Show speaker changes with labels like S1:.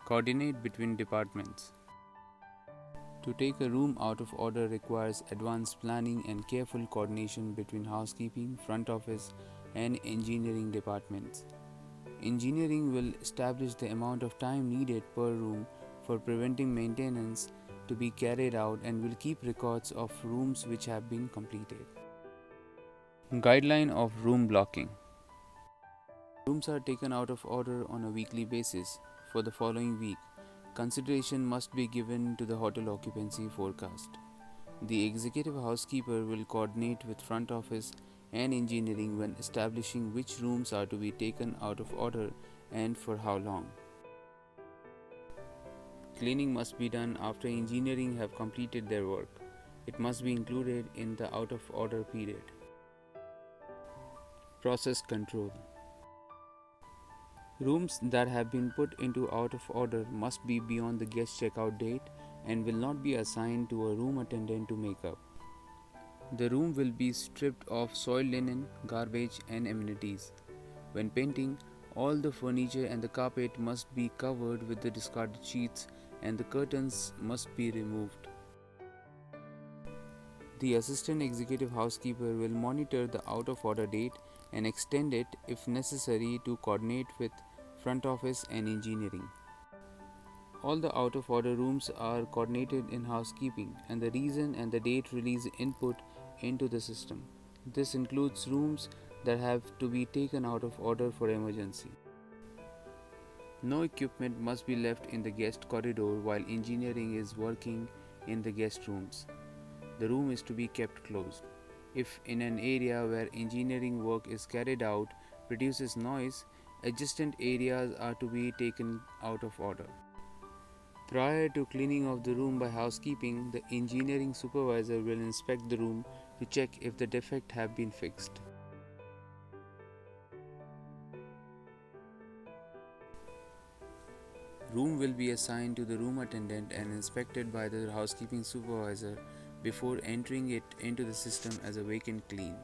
S1: Coordinate between departments. To take a room out of order requires advanced planning and careful coordination between housekeeping, front office, and engineering departments. Engineering will establish the amount of time needed per room for preventing maintenance to be carried out and will keep records of rooms which have been completed. Guideline of room blocking. Rooms are taken out of order on a weekly basis. For the following week, consideration must be given to the hotel occupancy forecast. The executive housekeeper will coordinate with front office and engineering when establishing which rooms are to be taken out of order and for how long. Cleaning must be done after engineering have completed their work. It must be included in the out of order period. Process control. Rooms that have been put into out of order must be beyond the guest checkout date and will not be assigned to a room attendant to make up. The room will be stripped of soiled linen, garbage, and amenities. When painting, all the furniture and the carpet must be covered with the discarded sheets and the curtains must be removed. The assistant executive housekeeper will monitor the out of order date and extend it if necessary to coordinate with front office and engineering. All the out of order rooms are coordinated in housekeeping and the reason and the date release input into the system. This includes rooms that have to be taken out of order for emergency. No equipment must be left in the guest corridor while engineering is working in the guest rooms. The room is to be kept closed. If in an area where engineering work is carried out produces noise, adjacent areas are to be taken out of order. Prior to cleaning of the room by housekeeping, the engineering supervisor will inspect the room to check if the defect have been fixed. Room will be assigned to the room attendant and inspected by the housekeeping supervisor before entering it into the system as a vacant clean.